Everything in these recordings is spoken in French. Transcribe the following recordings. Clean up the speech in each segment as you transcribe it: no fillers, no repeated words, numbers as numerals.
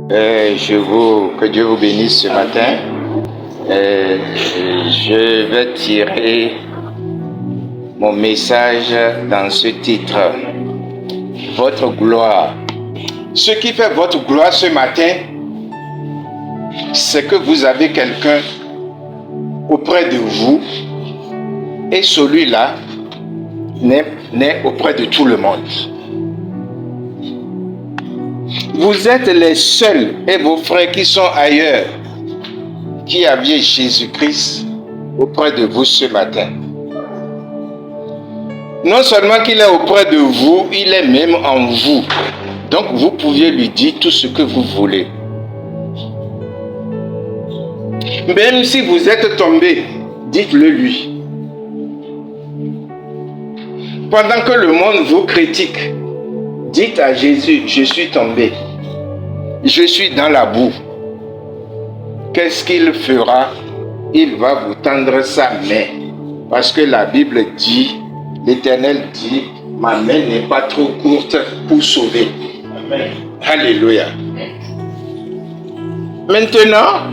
Que Dieu vous bénisse ce matin. Je vais tirer mon message dans ce titre. Votre gloire. Ce qui fait votre gloire ce matin, c'est que vous avez quelqu'un auprès de vous et celui-là n'est auprès de tout le monde. Vous êtes les seuls et vos frères qui sont ailleurs qui aviez Jésus-Christ auprès de vous ce matin. Non seulement qu'il est auprès de vous, il est même en vous. Donc vous pouviez lui dire tout ce que vous voulez. Même si vous êtes tombé, dites-le lui. Pendant que le monde vous critique, dites à Jésus, je suis tombé. Je suis dans la boue. Qu'est-ce qu'il fera? Il va vous tendre sa main. Parce que la Bible dit, l'Éternel dit, ma main n'est pas trop courte pour sauver. Amen. Alléluia. Maintenant,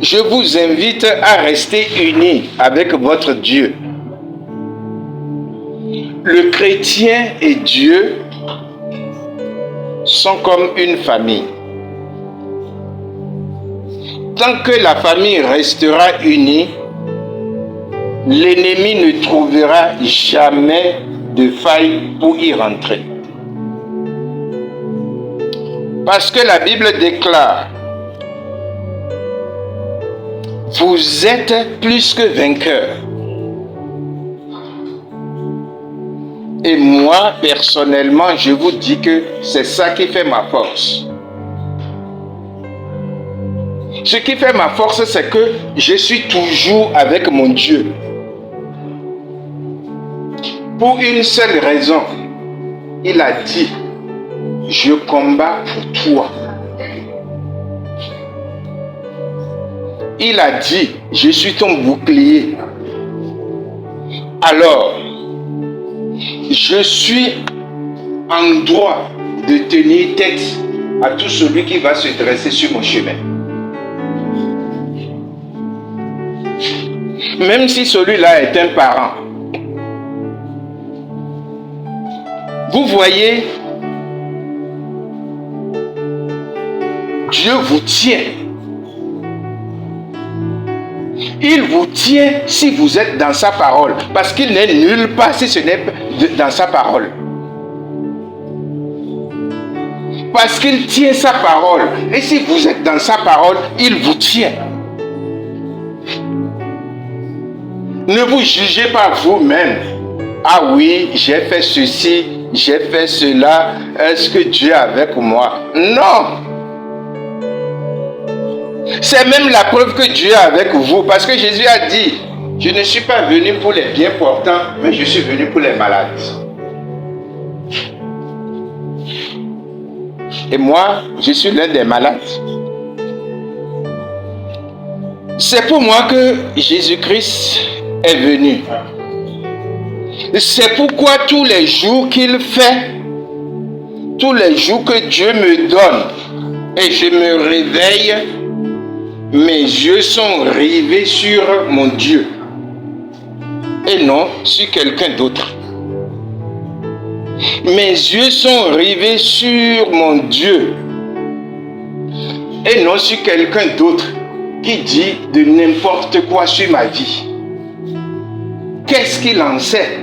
je vous invite à rester unis avec votre Dieu. Le chrétien et Dieu sont comme une famille. Tant que la famille restera unie, l'ennemi ne trouvera jamais de faille pour y rentrer. Parce que la Bible déclare, vous êtes plus que vainqueurs. Et moi, personnellement, je vous dis que c'est ça qui fait ma force. Ce qui fait ma force, c'est que je suis toujours avec mon Dieu. Pour une seule raison, il a dit, je combats pour toi. Il a dit, je suis ton bouclier. Alors, je suis en droit de tenir tête à tout celui qui va se dresser sur mon chemin. Même si celui-là est un parent. Vous voyez, Dieu vous tient. Il vous tient si vous êtes dans sa parole. Parce qu'il n'est nulle part si ce n'est dans sa parole. Parce qu'il tient sa parole. Et si vous êtes dans sa parole, il vous tient. Ne vous jugez pas vous-même. Ah oui, j'ai fait ceci, j'ai fait cela. Est-ce que Dieu est avec moi? Non. C'est même la preuve que Dieu est avec vous. Parce que Jésus a dit, je ne suis pas venu pour les bien portants, mais je suis venu pour les malades. Et moi, je suis l'un des malades. C'est pour moi que Jésus-Christ est venu. C'est pourquoi tous les jours qu'il fait, tous les jours que Dieu me donne, et je me réveille, mes yeux sont rivés sur mon Dieu et non sur quelqu'un d'autre. Mes yeux sont rivés sur mon Dieu et non sur quelqu'un d'autre qui dit de n'importe quoi sur ma vie. Qu'est-ce qu'il en sait?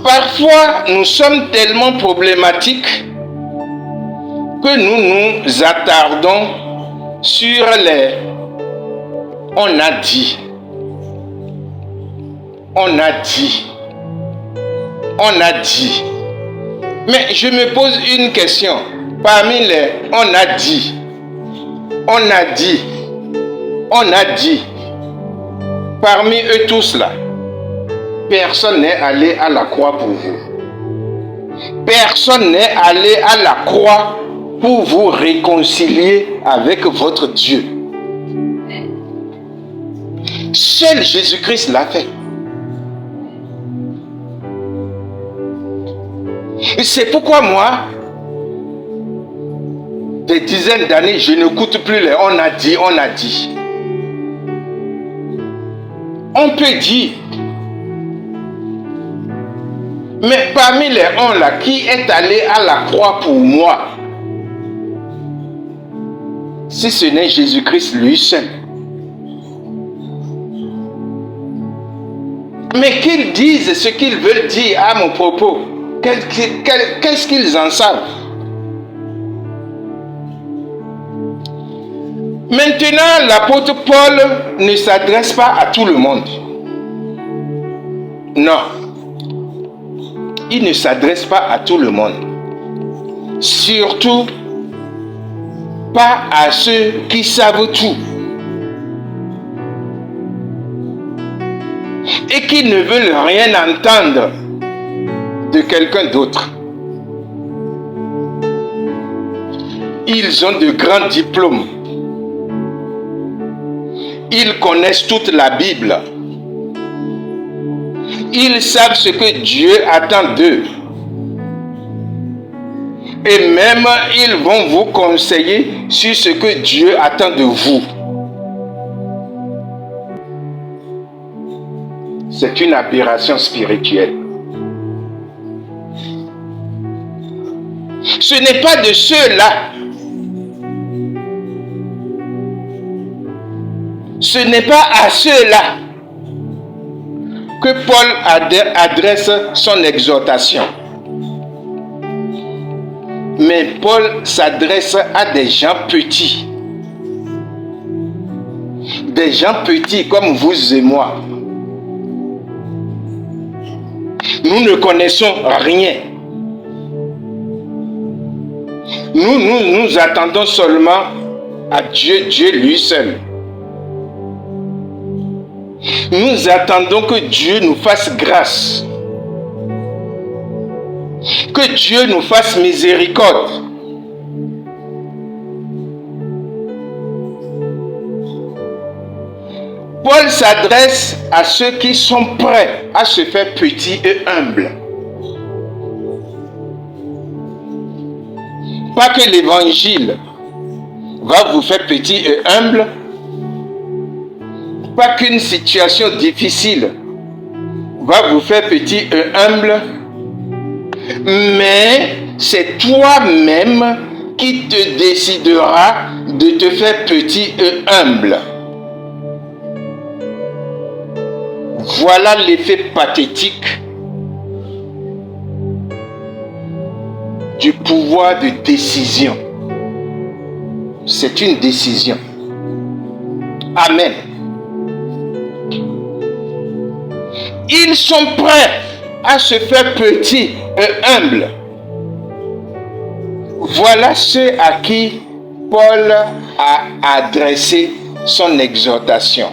Parfois, nous sommes tellement problématiques que nous nous attardons sur les « on a dit ». On a dit. On a dit. Mais je me pose une question. Parmi les « on a dit », on a dit, on a dit, parmi eux tous là, personne n'est allé à la croix pour vous. Personne n'est allé à la croix pour vous réconcilier avec votre Dieu. Seul Jésus-Christ l'a fait. C'est pourquoi moi, des dizaines d'années, je n'écoute plus les on a dit, on a dit. On peut dire. Mais parmi les on là, qui est allé à la croix pour moi? Si ce n'est Jésus-Christ lui seul. Mais qu'ils disent ce qu'ils veulent dire à mon propos. Qu'est-ce qu'ils en savent? Maintenant, l'apôtre Paul ne s'adresse pas à tout le monde. Non. Il ne s'adresse pas à tout le monde. Surtout pas à ceux qui savent tout. Et qui ne veulent rien entendre de quelqu'un d'autre. Ils ont de grands diplômes. Ils connaissent toute la Bible. Ils savent ce que Dieu attend d'eux. Et même, ils vont vous conseiller sur ce que Dieu attend de vous. C'est une aberration spirituelle. Ce n'est pas de ceux-là. Ce n'est pas à ceux-là que Paul adresse son exhortation. Mais Paul s'adresse à des gens petits. Des gens petits comme vous et moi. Nous ne connaissons rien. Nous attendons seulement à Dieu, Dieu lui seul. Nous attendons que Dieu nous fasse grâce. Que Dieu nous fasse miséricorde. Paul s'adresse à ceux qui sont prêts à se faire petits et humbles. Pas que l'évangile va vous faire petit et humble. Pas qu'une situation difficile va vous faire petit et humble. Mais c'est toi-même qui te décideras de te faire petit et humble. Voilà l'effet pathétique du pouvoir de décision. C'est une décision. Amen. Ils sont prêts à se faire petits et humbles. Voilà ceux à qui Paul a adressé son exhortation.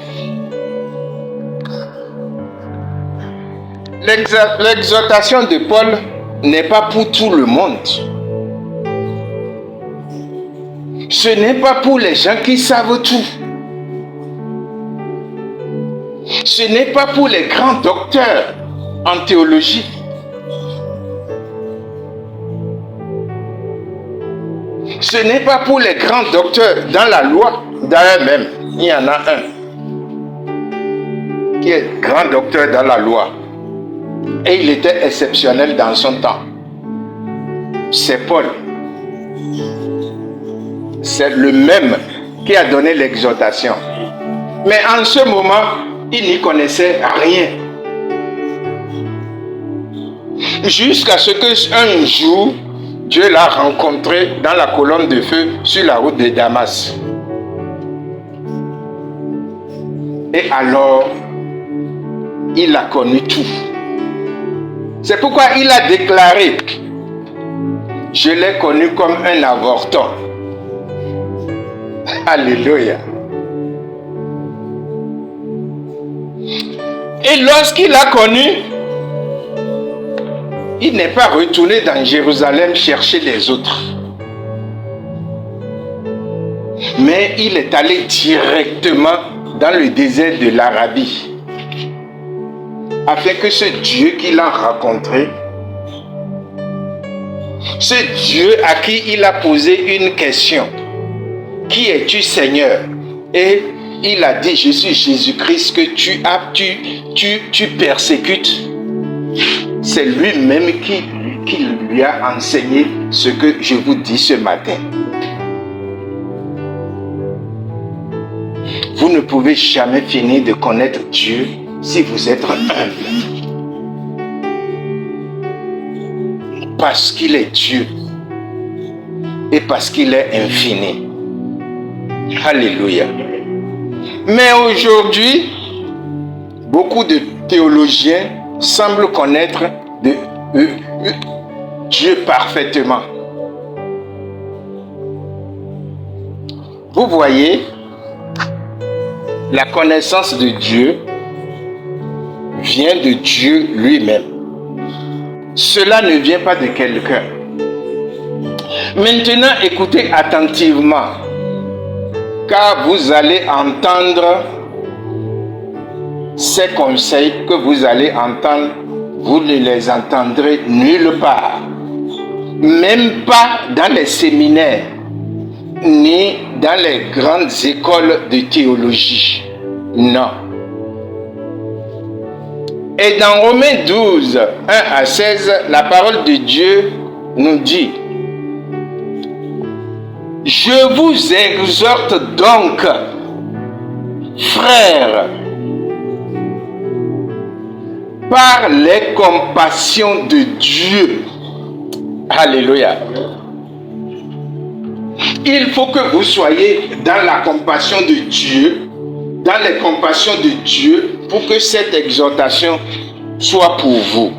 L'exhortation de Paul n'est pas pour tout le monde. Ce n'est pas pour les gens qui savent tout. Ce n'est pas pour les grands docteurs en théologie. Ce n'est pas pour les grands docteurs dans la loi. D'ailleurs même, il y en a un qui est grand docteur dans la loi. Et il était exceptionnel dans son temps. C'est Paul. C'est le même qui a donné l'exhortation. Mais en ce moment, il n'y connaissait rien. Jusqu'à ce qu'un jour, Dieu l'a rencontré dans la colonne de feu sur la route de Damas. Et alors, il a connu tout. C'est pourquoi il a déclaré: je l'ai connu comme un avorton. Alléluia. Et lorsqu'il a connu, il n'est pas retourné dans Jérusalem chercher les autres. Mais il est allé directement dans le désert de l'Arabie. Afin que ce Dieu qu'il a rencontré Ce Dieu à qui il a posé une question. Qui es-tu, Seigneur? Et il a dit, je suis Jésus-Christ que tu persécutes. C'est lui-même qui lui a enseigné ce que je vous dis ce matin. Vous ne pouvez jamais finir de connaître Dieu si vous êtes humble. Parce qu'il est Dieu et parce qu'il est infini. Alléluia. Mais aujourd'hui, beaucoup de théologiens semblent connaître Dieu parfaitement. Vous voyez, la connaissance de Dieu vient de Dieu lui-même. Cela ne vient pas de quelqu'un. Maintenant, écoutez attentivement, car vous allez entendre ces conseils que vous allez entendre, vous ne les entendrez nulle part, même pas dans les séminaires, ni dans les grandes écoles de théologie. Non. Et dans Romains 12, 1 à 16, la parole de Dieu nous dit: je vous exhorte donc, frères, par les compassions de Dieu. Alléluia. Il faut que vous soyez dans la compassion de Dieu, dans les compassions de Dieu, pour que cette exhortation soit pour vous.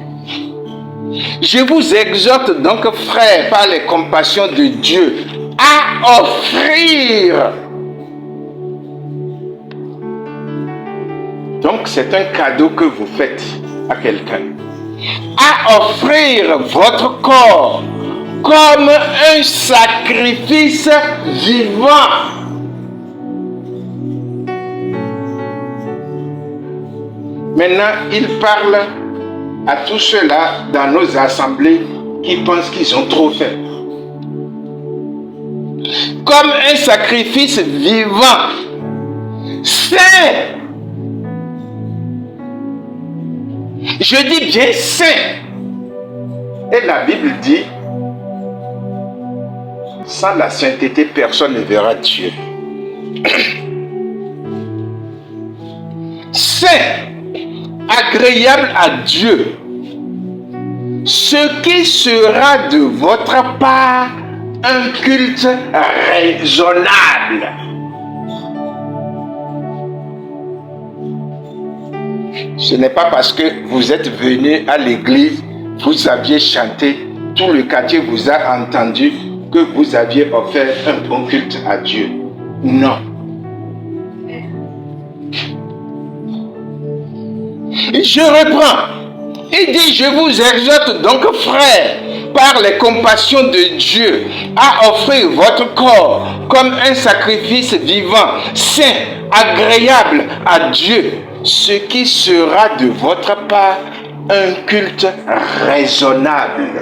Je vous exhorte donc, frères, par les compassions de Dieu, à offrir. Donc c'est un cadeau que vous faites à quelqu'un. À offrir votre corps comme un sacrifice vivant. Maintenant, il parle à tous ceux-là dans nos assemblées qui pensent qu'ils ont trop fait. Comme un sacrifice vivant, saint. Je dis bien saint. Et la Bible dit, sans la sainteté, personne ne verra Dieu. Saint, agréable à Dieu, ce qui sera de votre part un culte raisonnable. Ce n'est pas parce que vous êtes venu à l'église, vous aviez chanté, tout le quartier vous a entendu, que vous aviez offert un bon culte à Dieu. Non. Je reprends. Il dit, je vous exhorte donc, frères, par les compassions de Dieu, à offrir votre corps comme un sacrifice vivant, saint, agréable à Dieu, ce qui sera de votre part un culte raisonnable.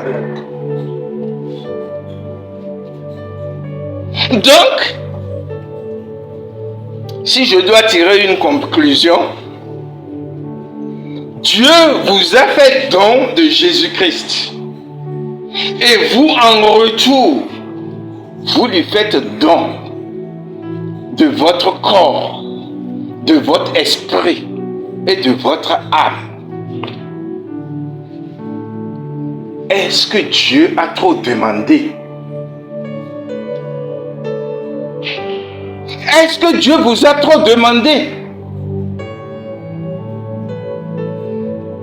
Donc, si je dois tirer une conclusion, Dieu vous a fait don de Jésus-Christ. Et vous, en retour, vous lui faites don de votre corps, de votre esprit et de votre âme. Est-ce que Dieu a trop demandé? Est-ce que Dieu vous a trop demandé?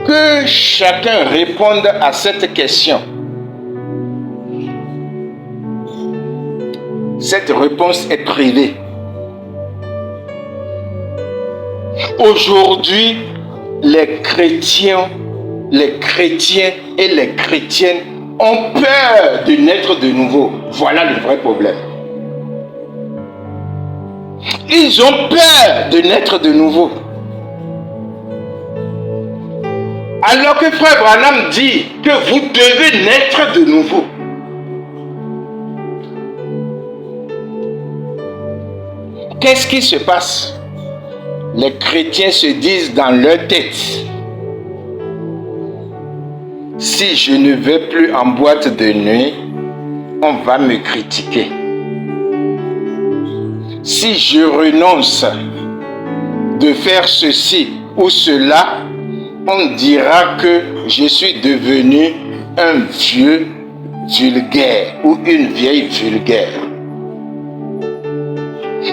Que chacun réponde à cette question. Cette réponse est privée. Aujourd'hui, les chrétiens et les chrétiennes ont peur de naître de nouveau. Voilà le vrai problème. Ils ont peur de naître de nouveau. Alors que Frère Branham dit que vous devez naître de nouveau. qu'est-ce qui se passe? Les chrétiens se disent dans leur tête, si je ne vais plus en boîte de nuit, on va me critiquer. Si je renonce de faire ceci ou cela, on dira que je suis devenu un vieux vulgaire ou une vieille vulgaire.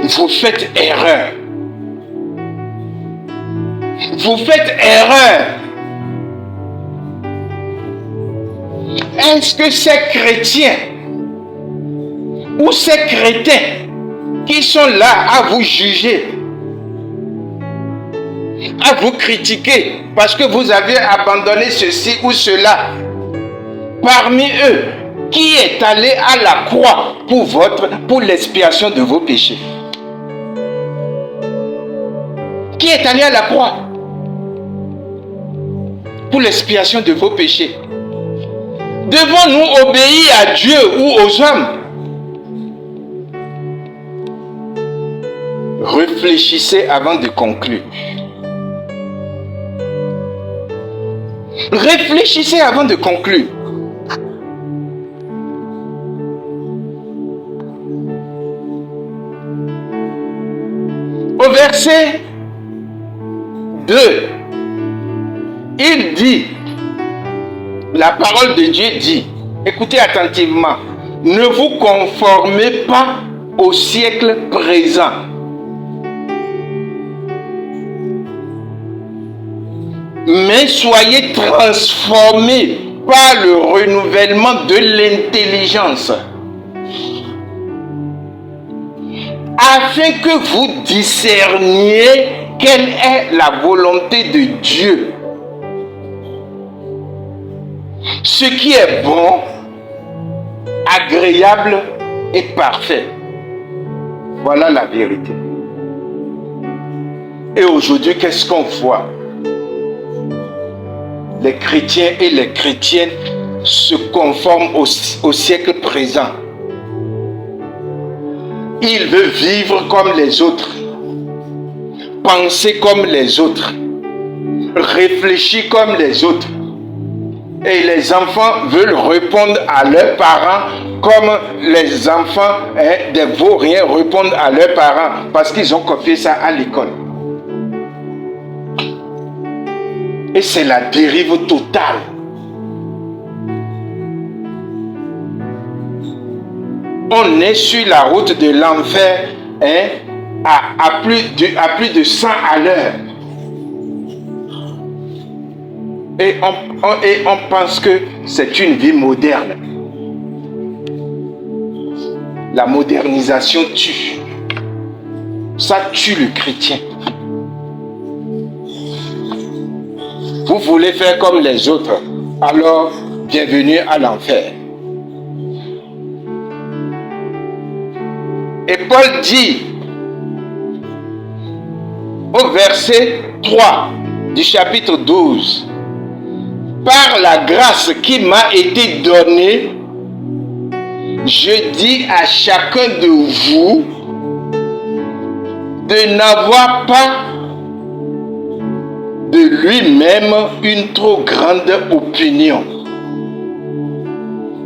Vous faites erreur. Vous faites erreur. Est-ce que ces chrétiens ou ces chrétiens qui sont là à vous juger, à vous critiquer parce que vous avez abandonné ceci ou cela, parmi eux, qui est allé à la croix pour l'expiation de vos péchés? Qui est allé à la croix pour l'expiation de vos péchés? Devons-nous obéir à Dieu ou aux hommes? Réfléchissez avant de conclure. Réfléchissez avant de conclure. Au verset 2, il dit, la parole de Dieu dit, écoutez attentivement, ne vous conformez pas au siècle présent, mais soyez transformés par le renouvellement de l'intelligence, afin que vous discerniez quelle est la volonté de Dieu, ce qui est bon, agréable et parfait. Voilà la vérité. Et aujourd'hui, qu'est-ce qu'on voit? Les chrétiens et les chrétiennes se conforment au siècle présent. Ils veulent vivre comme les autres, penser comme les autres, réfléchir comme les autres. Et les enfants veulent répondre à leurs parents comme les enfants des vauriens répondent à leurs parents parce qu'ils ont copié ça à l'école. Et c'est la dérive totale. On est sur la route de l'enfer à plus de 100 à l'heure. Et on pense que c'est une vie moderne. La modernisation tue. Ça tue le chrétien. Vous voulez faire comme les autres, alors bienvenue à l'enfer. Et Paul dit au verset 3 du chapitre 12, par la grâce qui m'a été donnée, je dis à chacun de vous de n'avoir pas de lui-même une trop grande opinion,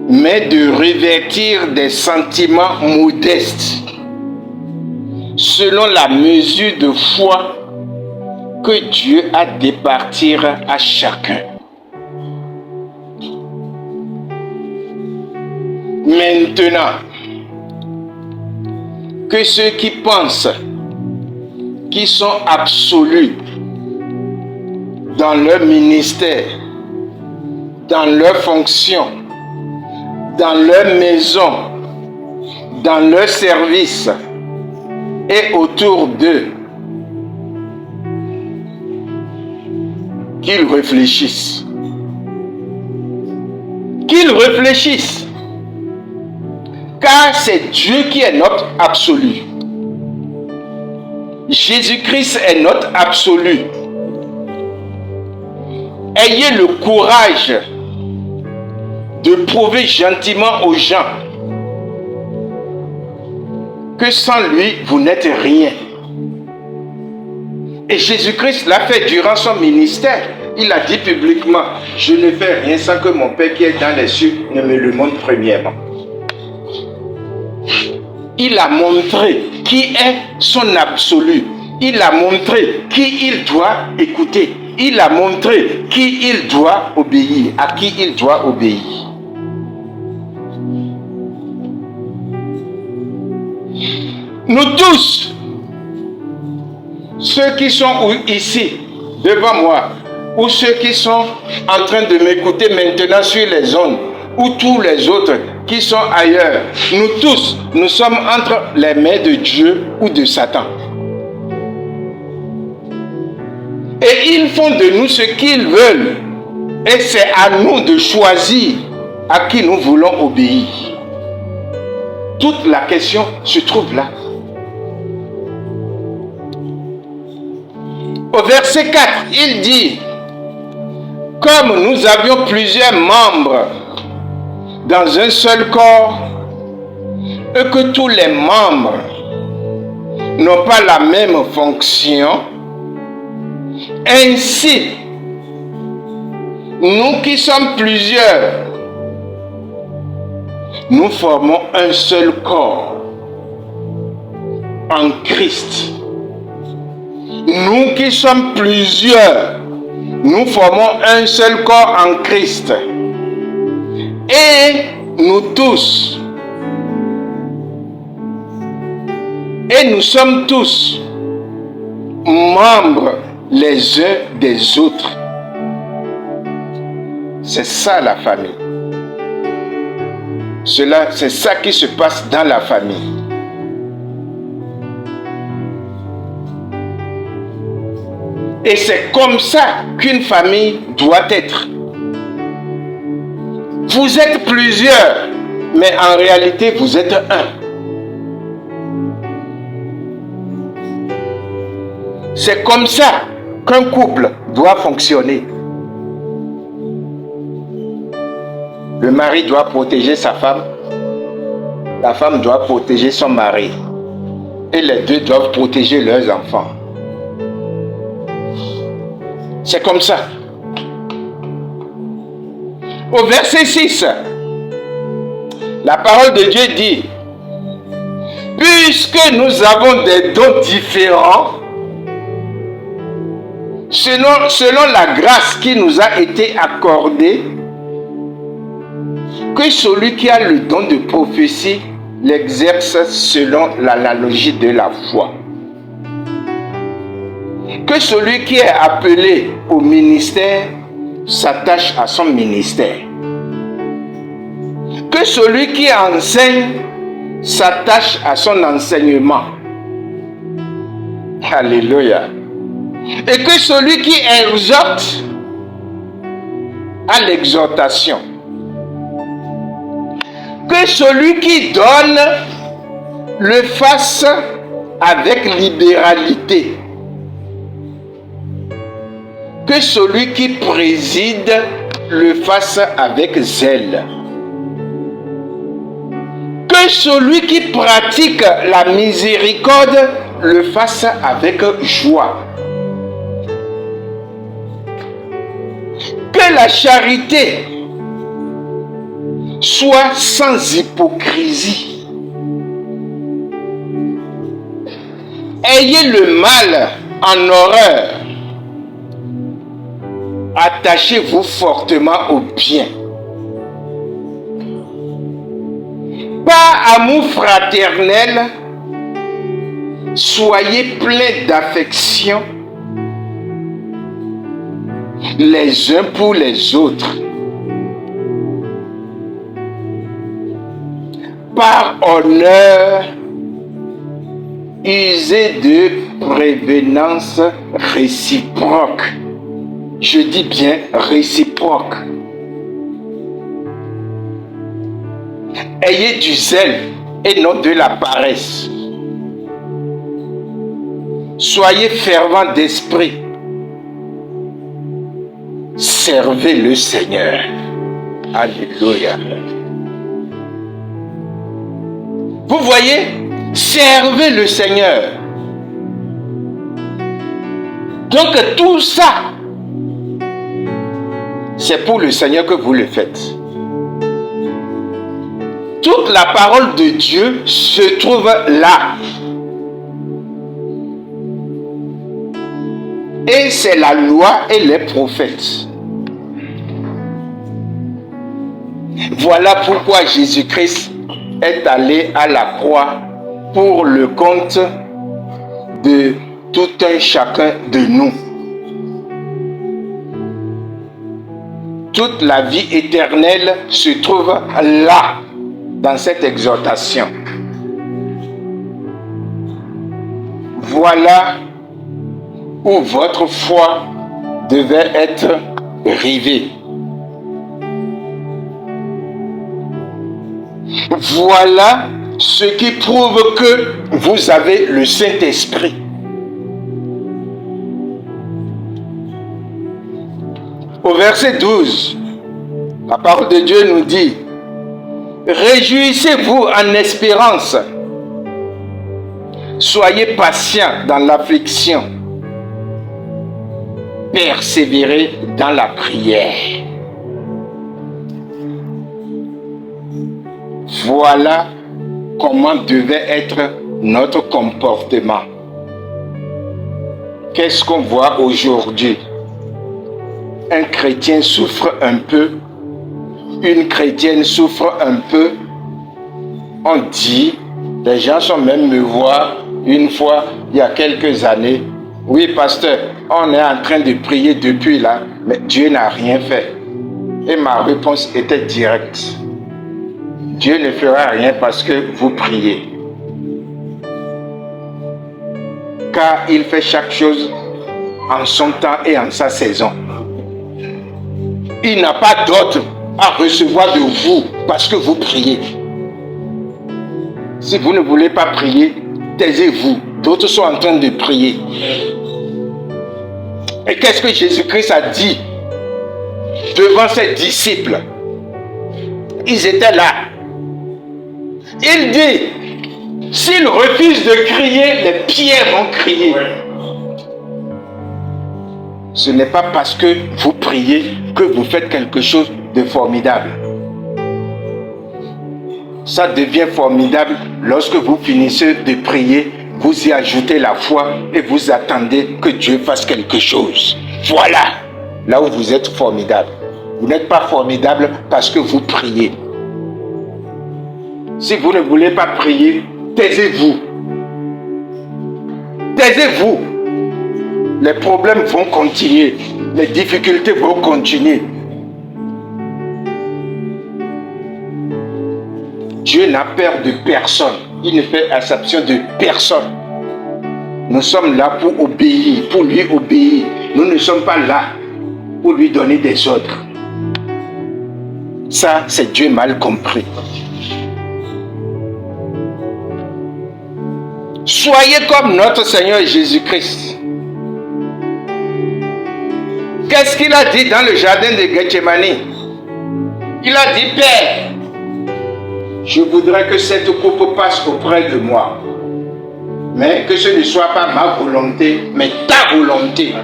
mais de revêtir des sentiments modestes, selon la mesure de foi que Dieu a départir à chacun. Maintenant, que ceux qui pensent qu'ils sont absolus dans leur ministère, dans leur fonction, dans leur maison, dans leur service et autour d'eux, qu'ils réfléchissent. Qu'ils réfléchissent. Car c'est Dieu qui est notre absolu. Jésus-Christ est notre absolu. Ayez le courage de prouver gentiment aux gens que sans lui, vous n'êtes rien. Et Jésus-Christ l'a fait durant son ministère. Il a dit publiquement, je ne fais rien sans que mon Père qui est dans les cieux ne me le montre premièrement. Il a montré qui est son absolu. Il a montré qui il doit écouter. Il a montré qui il doit obéir, à qui il doit obéir. Nous tous, ceux qui sont ici, devant moi, ou ceux qui sont en train de m'écouter maintenant sur les ondes, ou tous les autres qui sont ailleurs, nous tous, nous sommes entre les mains de Dieu ou de Satan. Et ils font de nous ce qu'ils veulent. Et c'est à nous de choisir à qui nous voulons obéir. Toute la question se trouve là. Au verset 4, il dit, comme nous avions plusieurs membres dans un seul corps, et que tous les membres n'ont pas la même fonction, ainsi, nous qui sommes plusieurs, nous formons un seul corps en Christ. Nous qui sommes plusieurs, nous formons un seul corps en Christ. Et nous tous, et nous sommes tous membres les uns des autres. C'est ça la famille. C'est ça qui se passe dans la famille. Et c'est comme ça qu'une famille doit être. Vous êtes plusieurs, mais en réalité, vous êtes un. C'est comme ça qu'un couple doit fonctionner. Le mari doit protéger sa femme, la femme doit protéger son mari, et les deux doivent protéger leurs enfants. C'est comme ça. Au verset 6, la parole de Dieu dit, puisque nous avons des dons différents, selon la grâce qui nous a été accordée, que celui qui a le don de prophétie l'exerce selon l'analogie de la foi. Que celui qui est appelé au ministère s'attache à son ministère. Que celui qui enseigne s'attache à son enseignement. Alléluia. Et que celui qui exhorte à l'exhortation. Que celui qui donne le fasse avec libéralité. Que celui qui préside le fasse avec zèle. Que celui qui pratique la miséricorde le fasse avec joie. Que la charité soit sans hypocrisie. Ayez le mal en horreur. Attachez-vous fortement au bien. Par amour fraternel, soyez pleins d'affection les uns pour les autres. Par honneur, usez de prévenance réciproque. Je dis bien réciproque. Ayez du zèle et non de la paresse. Soyez fervents d'esprit. Servez le Seigneur. Alléluia. Vous voyez, Servez le Seigneur. Donc tout ça, c'est pour le Seigneur que vous le faites. Toute la parole de Dieu se trouve là. Et c'est la loi et les prophètes. Voilà pourquoi Jésus-Christ est allé à la croix pour le compte de tout un chacun de nous. Toute la vie éternelle se trouve là, dans cette exhortation. Voilà où votre foi devait être rivée. Voilà ce qui prouve que vous avez le Saint-Esprit. Au verset 12, la parole de Dieu nous dit: réjouissez-vous en espérance, soyez patients dans l'affliction, persévérez dans la prière. Voilà comment devait être notre comportement. Qu'est-ce qu'on voit aujourd'hui? Un chrétien souffre un peu, une chrétienne souffre un peu. On dit, les gens sont même me voir une fois, il y a quelques années. Oui, pasteur, on est en train de prier depuis là, mais Dieu n'a rien fait. Et ma réponse était directe. Dieu ne fera rien parce que vous priez. Car il fait chaque chose en son temps et en sa saison. Il n'a pas d'ordre à recevoir de vous parce que vous priez. Si vous ne voulez pas prier, taisez-vous. D'autres sont en train de prier. Et qu'est-ce que Jésus-Christ a dit devant ses disciples? Ils étaient là. Il dit, s'ils refusent de crier, les pierres vont crier. Ce n'est pas parce que vous priez que vous faites quelque chose de formidable. Ça devient formidable lorsque vous finissez de prier, vous y ajoutez la foi et vous attendez que Dieu fasse quelque chose. Voilà, là où vous êtes formidable. Vous n'êtes pas formidable parce que vous priez. Si vous ne voulez pas prier, taisez-vous. Taisez-vous. Les problèmes vont continuer. Les difficultés vont continuer. Dieu n'a peur de personne. Il ne fait exception de personne. Nous sommes là pour obéir, pour lui obéir. Nous ne sommes pas là pour lui donner des ordres. Ça, c'est Dieu mal compris. Soyez comme notre Seigneur Jésus-Christ. Qu'est-ce qu'il a dit dans le jardin de Gethsémani? Il a dit, Père, je voudrais que cette coupe passe auprès de moi. Mais que ce ne soit pas ma volonté, mais ta volonté.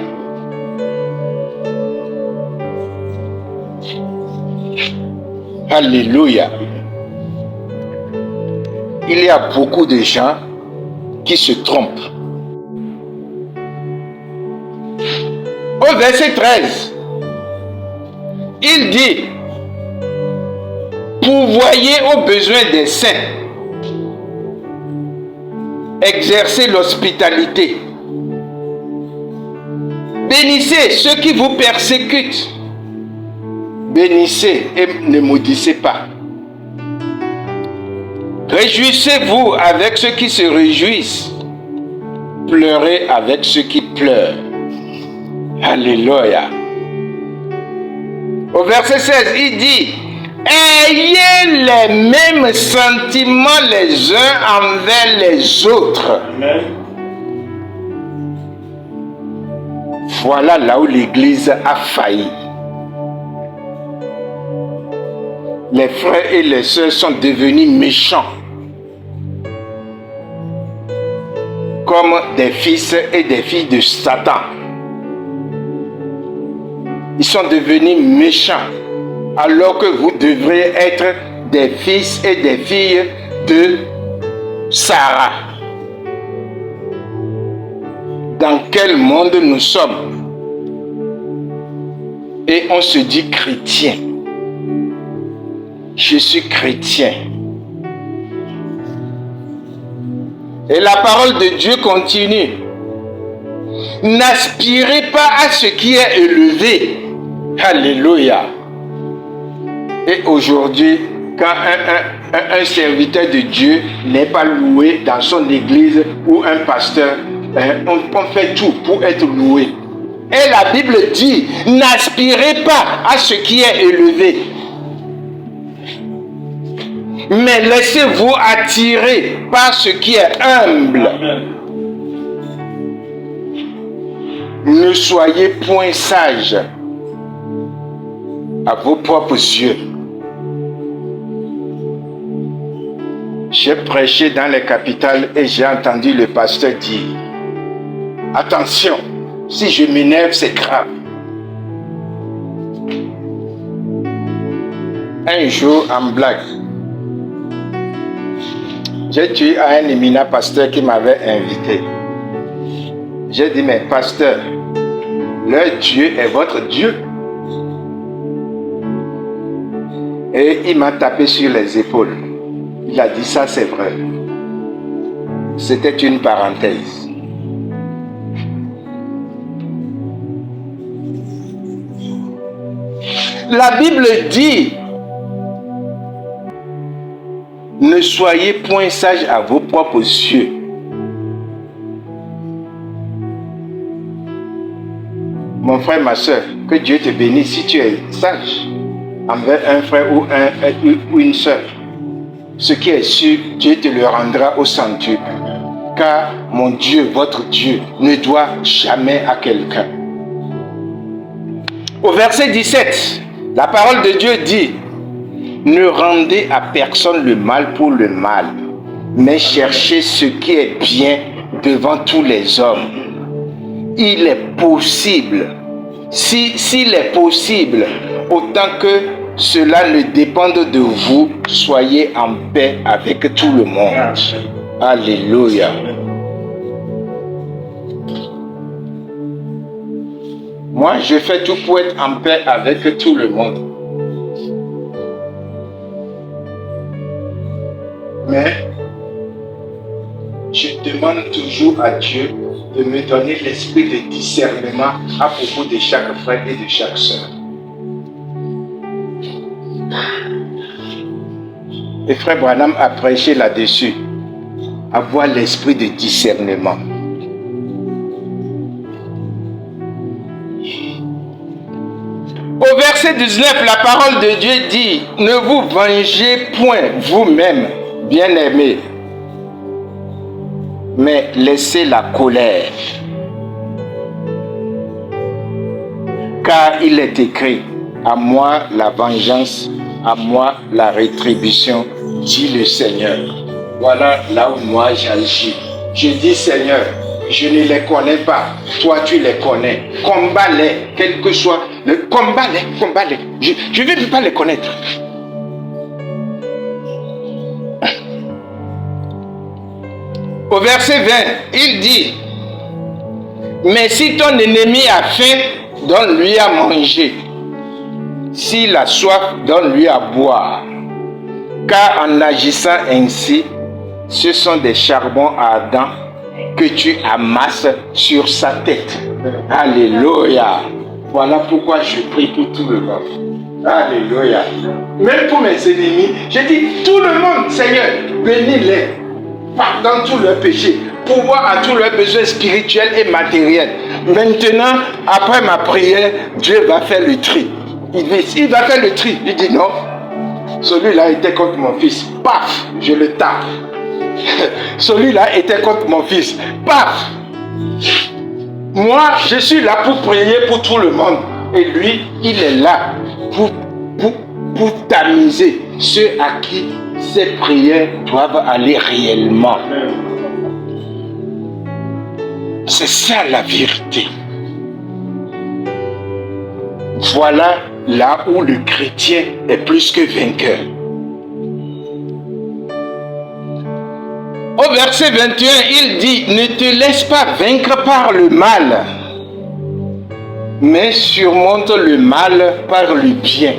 Alléluia. Il y a beaucoup de gens qui se trompent. Au verset 13, il dit, pourvoyez aux besoins des saints, exercez l'hospitalité, bénissez ceux qui vous persécutent, bénissez et ne maudissez pas. Réjouissez-vous avec ceux qui se réjouissent, pleurez avec ceux qui pleurent. Alléluia. Au verset 16, il dit, ayez les mêmes sentiments les uns envers les autres. Amen. Voilà là où l'Église a failli. Les frères et les sœurs sont devenus méchants. comme des fils et des filles de Satan. Ils sont devenus méchants, alors que vous devriez être des fils et des filles de Sarah. Dans quel monde nous sommes? Et on se dit chrétien. Je suis chrétien. Et la parole de Dieu continue. N'aspirez pas à ce qui est élevé. Alléluia. Et aujourd'hui, quand un serviteur de Dieu n'est pas loué dans son église ou un pasteur, on fait tout pour être loué. Et la Bible dit, n'aspirez pas à ce qui est élevé, mais laissez-vous attirer par ce qui est humble. Ne soyez point sages à vos propres yeux. J'ai prêché dans les capitales et j'ai entendu le pasteur dire, attention, si je m'énerve, c'est grave. Un jour, en blague, j'ai dit à un éminent pasteur qui m'avait invité. J'ai dit, mais pasteur, leur Dieu est votre Dieu. Et il m'a tapé sur les épaules. Il a dit, ça c'est vrai. C'était une parenthèse. La Bible dit, ne soyez point sages à vos propres yeux. Mon frère, ma soeur, que Dieu te bénisse si tu es sage envers un frère ou une soeur. Ce qui est sûr, Dieu te le rendra au centuple. Car mon Dieu, votre Dieu, ne doit jamais à quelqu'un. Au verset 17, la parole de Dieu dit, ne rendez à personne le mal pour le mal, mais cherchez ce qui est bien devant tous les hommes. Il est possible, s'il est possible, autant que cela ne dépende de vous, soyez en paix avec tout le monde. Alléluia. Moi, je fais tout pour être en paix avec tout le monde. Mais je demande toujours à Dieu de me donner l'esprit de discernement à propos de chaque frère et de chaque sœur. Et frère Branham a prêché là-dessus. Avoir l'esprit de discernement. Au verset 19, la parole de Dieu dit, ne vous vengez point vous-même, bien-aimés, mais laissez la colère. Car il est écrit, à moi la vengeance, à moi la rétribution, dit le Seigneur. Voilà là où moi j'agis. Je dis, Seigneur, je ne les connais pas. Toi, tu les connais. Combats-les, quel que soit. Combats-les. Je ne veux pas les connaître. Au verset 20, il dit, mais si ton ennemi a faim, donne-lui à manger. S'il a soif, donne-lui à boire. Car en agissant ainsi, ce sont des charbons ardents que tu amasses sur sa tête. Alléluia. Voilà pourquoi je prie pour tout le monde. Alléluia. Même pour mes ennemis, je dis tout le monde, Seigneur, bénis-les. Pardonne tous leurs péchés. Pouvoir à tous leurs besoins spirituels et matériels. Maintenant, après ma prière, Dieu va faire le tri. Il va faire le tri. Il dit non. Celui-là était contre mon fils. Paf, je le tape. Celui-là était contre mon fils. Paf. Moi, je suis là pour prier pour tout le monde. Et lui, il est là pour tamiser ceux à qui ces prières doivent aller réellement. C'est ça la vérité. Voilà là où le chrétien est plus que vainqueur. Au verset 21, il dit, ne te laisse pas vaincre par le mal, mais surmonte le mal par le bien.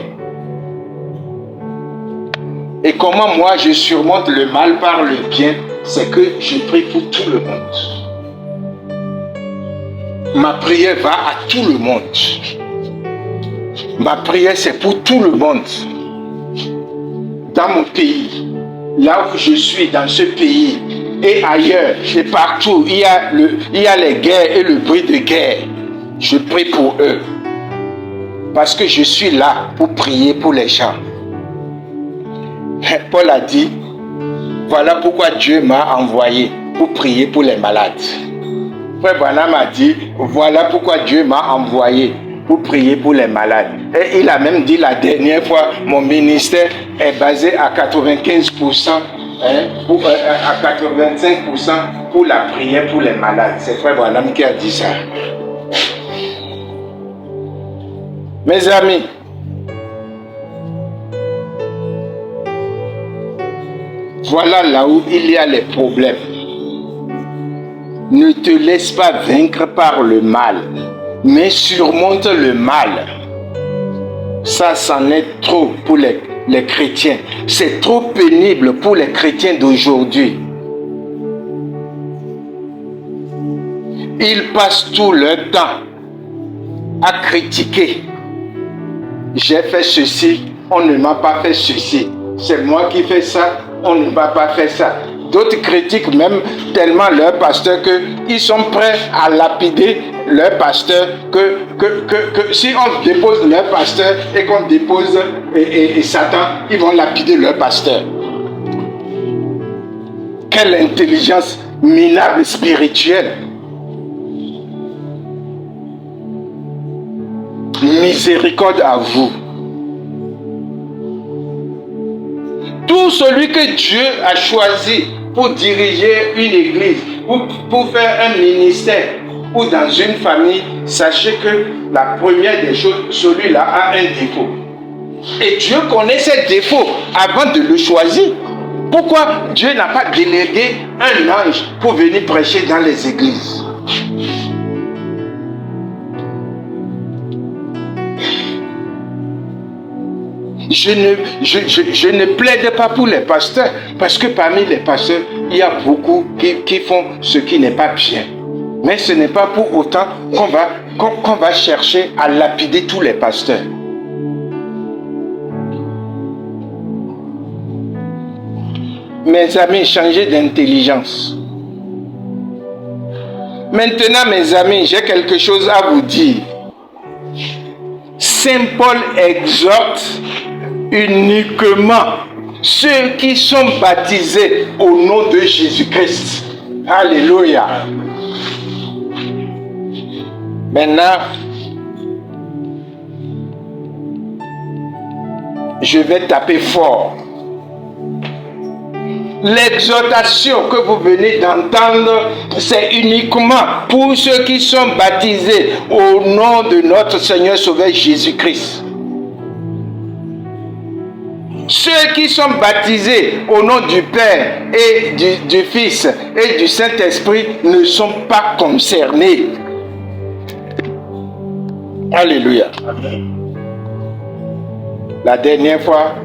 Et comment moi je surmonte le mal par le bien? C'est que je prie pour tout le monde. Ma prière va à tout le monde. Ma prière c'est pour tout le monde. Dans mon pays, là où je suis, dans ce pays, et ailleurs, et partout, il y a les guerres et le bruit de guerre. Je prie pour eux. Parce que je suis là pour prier pour les gens. Paul a dit, voilà pourquoi Dieu m'a envoyé pour prier pour les malades. Frère Branham a dit, voilà pourquoi Dieu m'a envoyé pour prier pour les malades. Et il a même dit la dernière fois, mon ministère est basé à 95%, à 85% pour la prière pour les malades. C'est Frère Branham qui a dit ça. Mes amis, voilà là où il y a les problèmes. Ne te laisse pas vaincre par le mal, mais surmonte le mal. Ça, c'en est trop pour les chrétiens. C'est trop pénible pour les chrétiens d'aujourd'hui. Ils passent tout leur temps à critiquer. J'ai fait ceci, on ne m'a pas fait ceci. C'est moi qui fais ça, on ne m'a pas fait ça. D'autres critiquent même tellement leur pasteur qu'ils sont prêts à lapider leur pasteur que si on dépose leur pasteur et qu'on dépose et Satan, ils vont lapider leur pasteur. Quelle intelligence minable spirituelle. Miséricorde à vous. Tout celui que Dieu a choisi pour diriger une église, pour faire un ministère ou dans une famille, sachez que la première des choses, celui-là a un défaut. Et Dieu connaît ses défauts avant de le choisir. Pourquoi Dieu n'a pas délégué un ange pour venir prêcher dans les églises? Je ne plaide pas pour les pasteurs, parce que parmi les pasteurs, il y a beaucoup qui font ce qui n'est pas bien. Mais ce n'est pas pour autant qu'on va chercher à lapider tous les pasteurs. Mes amis, changez d'intelligence. Maintenant, mes amis, j'ai quelque chose à vous dire. Saint Paul exhorte uniquement ceux qui sont baptisés au nom de Jésus-Christ. Alléluia. Maintenant, je vais taper fort. L'exhortation que vous venez d'entendre, c'est uniquement pour ceux qui sont baptisés au nom de notre Seigneur Sauveur Jésus-Christ. Ceux qui sont baptisés au nom du Père et du Fils et du Saint-Esprit ne sont pas concernés. Alléluia. La dernière fois,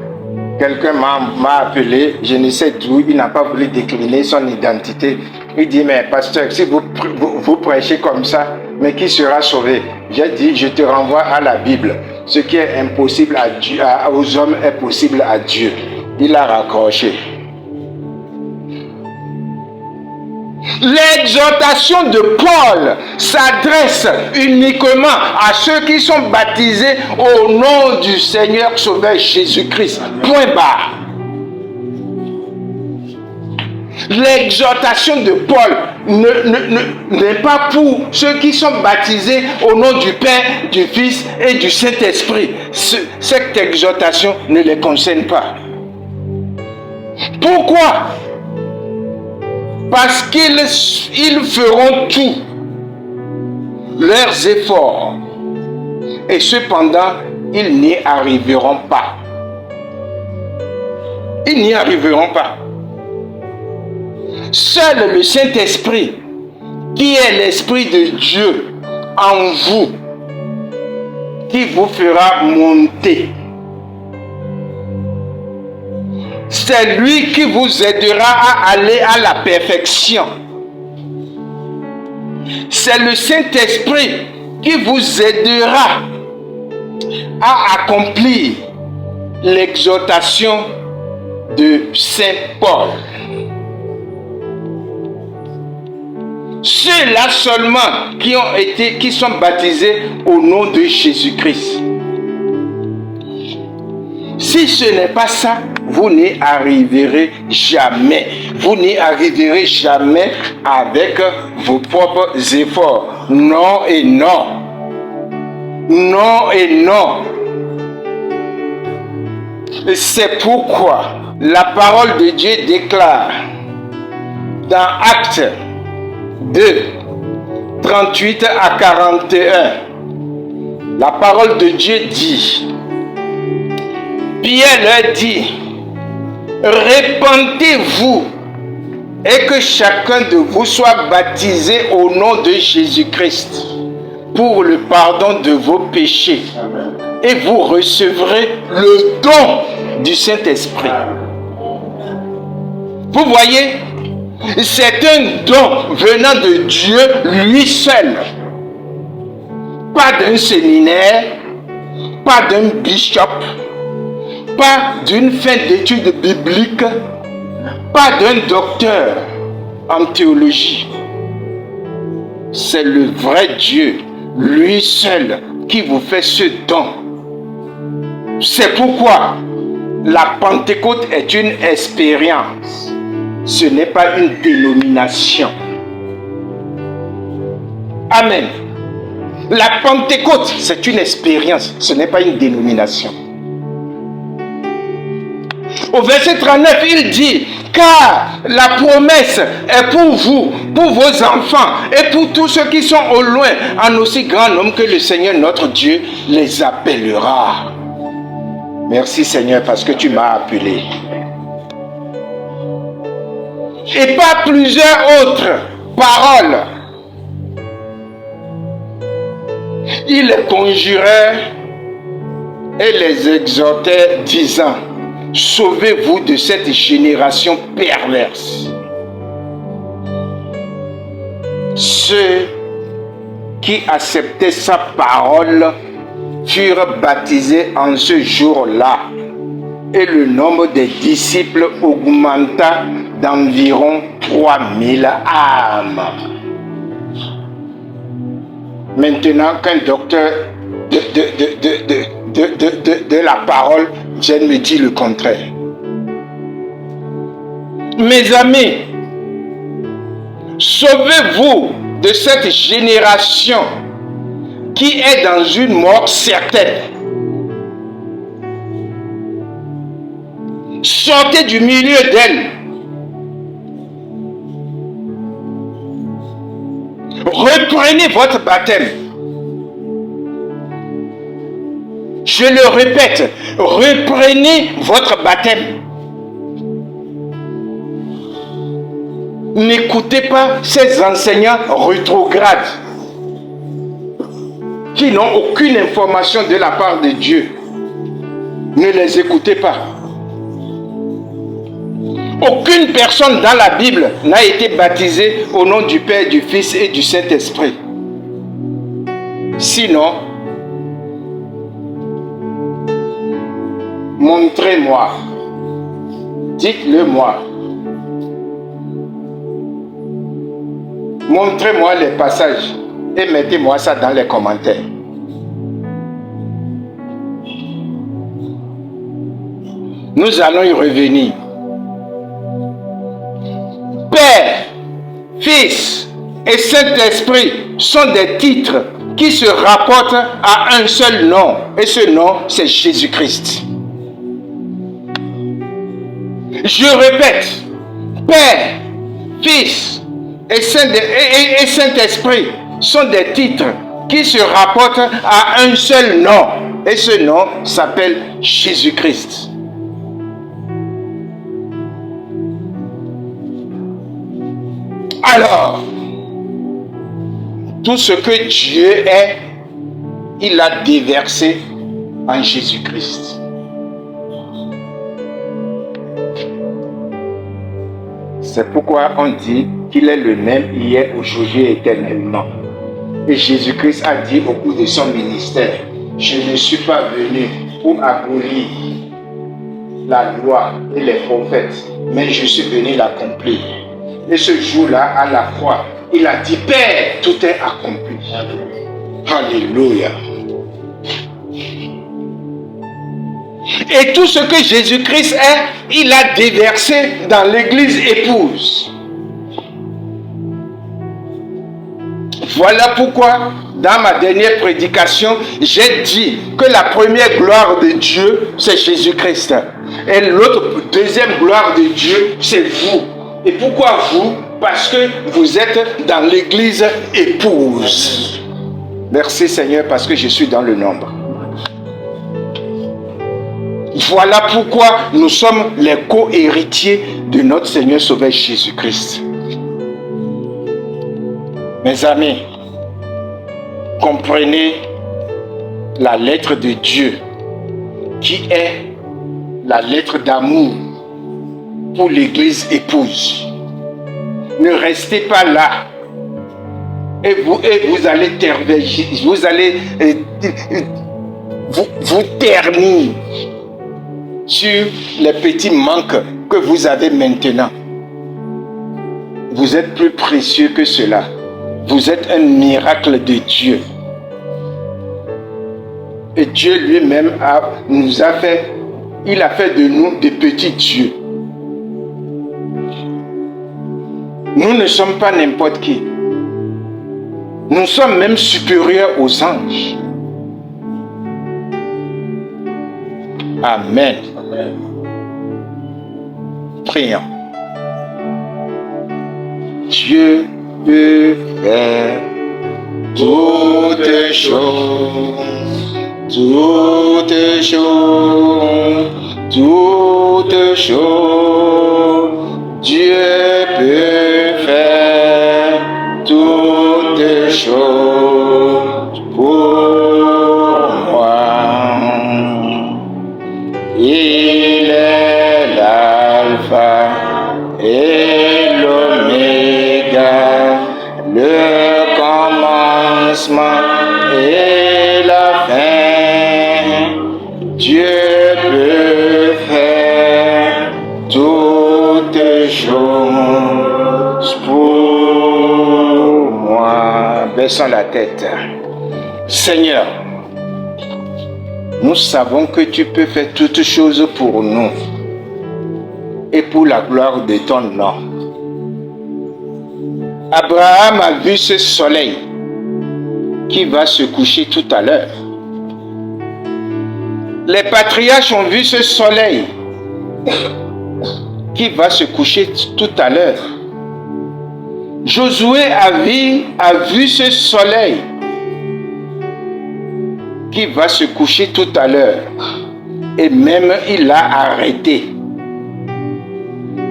quelqu'un m'a appelé, je ne sais d'où, il n'a pas voulu décliner son identité. Il dit, mais pasteur, si vous prêchez comme ça, mais qui sera sauvé? J'ai dit, je te renvoie à la Bible. Ce qui est impossible à Dieu, aux hommes est possible à Dieu. Il a raccroché. L'exhortation de Paul s'adresse uniquement à ceux qui sont baptisés au nom du Seigneur Sauveur Jésus-Christ. Point barre. L'exhortation de Paul n'est pas pour ceux qui sont baptisés au nom du Père, du Fils et du Saint-Esprit. Cette exhortation ne les concerne pas. Pourquoi? Parce qu'ils feront tout leurs efforts. Et cependant, ils n'y arriveront pas. Ils n'y arriveront pas. Seul le Saint-Esprit, qui est l'Esprit de Dieu en vous, qui vous fera monter. C'est lui qui vous aidera à aller à la perfection. C'est le Saint-Esprit qui vous aidera à accomplir l'exhortation de Saint Paul. Ceux-là seulement qui sont baptisés au nom de Jésus-Christ. Si ce n'est pas ça, vous n'y arriverez jamais. Vous n'y arriverez jamais avec vos propres efforts. Non et non. Non et non. C'est pourquoi la parole de Dieu déclare dans Actes 2, 38 à 41. La parole de Dieu dit, Pierre leur dit, répentez-vous et que chacun de vous soit baptisé au nom de Jésus-Christ pour le pardon de vos péchés. Et vous recevrez le don du Saint-Esprit. Vous voyez, c'est un don venant de Dieu lui seul. Pas d'un séminaire, pas d'un bishop, pas d'une fin d'études bibliques, pas d'un docteur en théologie. C'est le vrai Dieu, lui seul, qui vous fait ce don. C'est pourquoi la Pentecôte est une expérience. Ce n'est pas une dénomination. Amen. La Pentecôte, c'est une expérience. Ce n'est pas une dénomination. Au verset 39, il dit, car la promesse est pour vous, pour vos enfants et pour tous ceux qui sont au loin, en aussi grand nombre que le Seigneur notre Dieu les appellera. Merci Seigneur parce que tu m'as appelé. Et pas plusieurs autres paroles. Il les conjurait et les exhortait disant, sauvez-vous de cette génération perverse. Ceux qui acceptaient sa parole furent baptisés en ce jour-là et le nombre des disciples augmenta d'environ 3000 âmes. Maintenant qu'un docteur de la parole vienne me dire le contraire. Mes amis, sauvez-vous de cette génération qui est dans une mort certaine. Sortez du milieu d'elle. Reprenez votre baptême. Je le répète, reprenez votre baptême. N'écoutez pas ces enseignants rétrogrades qui n'ont aucune information de la part de Dieu. Ne les écoutez pas. Aucune personne dans la Bible n'a été baptisée au nom du Père, du Fils et du Saint-Esprit. Sinon, montrez-moi. Dites-le-moi. Montrez-moi les passages et mettez-moi ça dans les commentaires. Nous allons y revenir. Père, Fils et Saint-Esprit sont des titres qui se rapportent à un seul nom. Et ce nom, c'est Jésus-Christ. Je répète, Père, Fils et Saint-Esprit sont des titres qui se rapporte à un seul nom. Et ce nom s'appelle Jésus-Christ. Alors, tout ce que Dieu est, il l'a déversé en Jésus-Christ. C'est pourquoi on dit qu'il est le même hier, aujourd'hui et éternellement. Et Jésus-Christ a dit au cours de son ministère, je ne suis pas venu pour abolir la loi et les prophètes, mais je suis venu l'accomplir. Et ce jour-là, à la croix, il a dit, Père, tout est accompli. Alléluia. Et tout ce que Jésus-Christ est, il a déversé dans l'église épouse. Voilà pourquoi, dans ma dernière prédication, j'ai dit que la première gloire de Dieu, c'est Jésus-Christ. Et l'autre, deuxième gloire de Dieu, c'est vous. Et pourquoi vous? Parce que vous êtes dans l'église épouse. Merci Seigneur, parce que je suis dans le nombre. Voilà pourquoi nous sommes les co-héritiers de notre Seigneur Sauveur Jésus-Christ. Mes amis, comprenez la lettre de Dieu qui est la lettre d'amour pour l'église épouse. Ne restez pas là et vous allez vous ternir sur les petits manques que vous avez maintenant. Vous êtes plus précieux que cela. Vous êtes un miracle de Dieu. Et Dieu lui-même il a fait de nous des petits dieux. Nous ne sommes pas n'importe qui. Nous sommes même supérieurs aux anges. Amen. Prions. Dieu peut faire toutes choses, toutes choses, toutes choses. Dieu peut faire toutes choses pour moi. Il est l'alpha et l'oméga, le commencement et la fin. Dieu peut faire toutes choses pour moi. Baissons la tête. Seigneur, nous savons que tu peux faire toutes choses pour nous et pour la gloire de ton nom. Abraham a vu ce soleil qui va se coucher tout à l'heure. Les patriarches ont vu ce soleil qui va se coucher tout à l'heure. Josué a vu ce soleil qui va se coucher tout à l'heure. Et même il l'a arrêté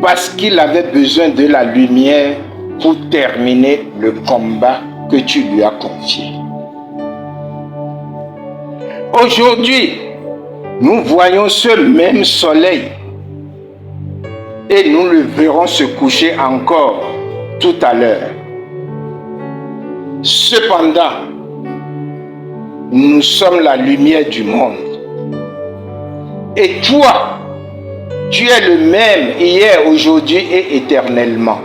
parce qu'il avait besoin de la lumière pour terminer le combat que tu lui as confié. Aujourd'hui, nous voyons ce même soleil et nous le verrons se coucher encore tout à l'heure. Cependant, nous sommes la lumière du monde. Et toi, tu es le même hier, aujourd'hui et éternellement.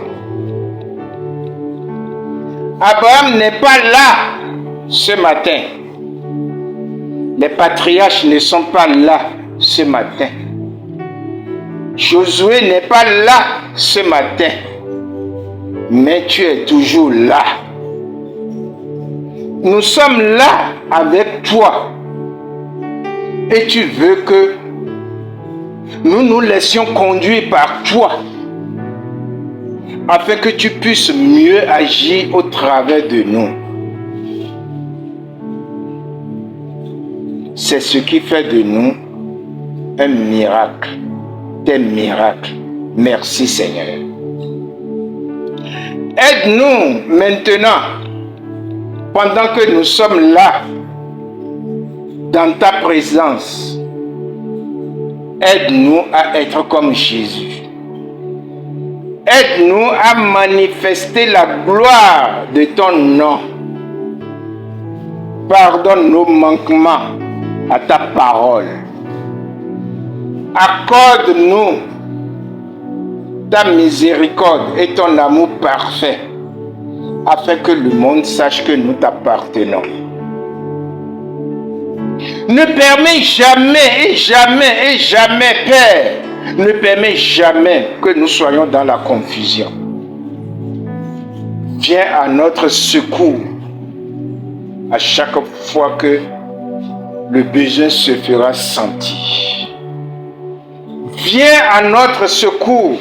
Abraham n'est pas là ce matin. Les patriarches ne sont pas là ce matin. Josué n'est pas là ce matin. Mais tu es toujours là. Nous sommes là avec toi. Et tu veux que nous nous laissions conduire par toi, afin que tu puisses mieux agir au travers de nous. c'est ce qui fait de nous un miracle, des miracles. Merci Seigneur. Aide-nous maintenant, pendant que nous sommes là, dans ta présence. Aide-nous à être comme Jésus. Aide-nous à manifester la gloire de ton nom. Pardonne nos manquements à ta parole. Accorde-nous ta miséricorde et ton amour parfait, afin que le monde sache que nous t'appartenons. Ne permets jamais et jamais et jamais, Père, ne permets jamais que nous soyons dans la confusion. Viens à notre secours à chaque fois que le besoin se fera sentir. Viens à notre secours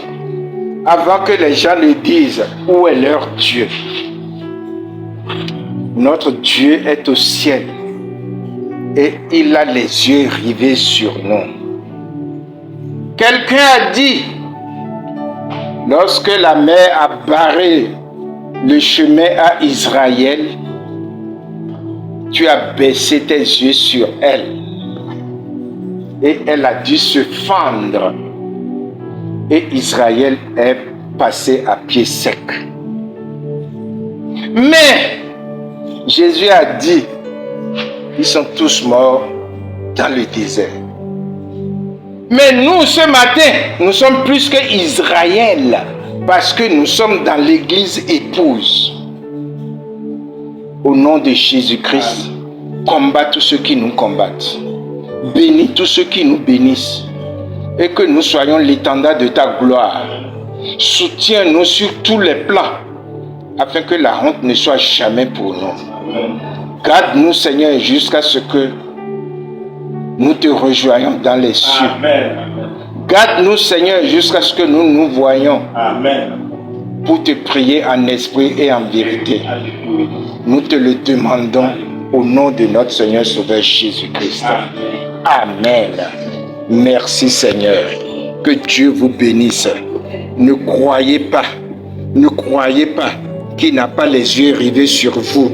avant que les gens ne disent où est leur Dieu. Notre Dieu est au ciel et il a les yeux rivés sur nous. Quelqu'un a dit, lorsque la mer a barré le chemin à Israël, tu as baissé tes yeux sur elle et elle a dû se fendre et Israël est passé à pied sec. Mais Jésus a dit, ils sont tous morts dans le désert. Mais nous, ce matin, nous sommes plus qu'Israël parce que nous sommes dans l'église épouse. Au nom de Jésus-Christ, combat tous ceux qui nous combattent. Bénis tous ceux qui nous bénissent. Et que nous soyons l'étendard de ta gloire. Soutiens-nous sur tous les plans, afin que la honte ne soit jamais pour nous. Garde-nous, Seigneur, jusqu'à ce que nous te rejoignons dans les cieux. Amen. Garde-nous, Seigneur, jusqu'à ce que nous nous voyions. Amen. Pour te prier en esprit et en vérité. Nous te le demandons au nom de notre Seigneur Sauveur Jésus-Christ. Amen. Merci, Seigneur. Que Dieu vous bénisse. Ne croyez pas qu'il n'a pas les yeux rivés sur vous.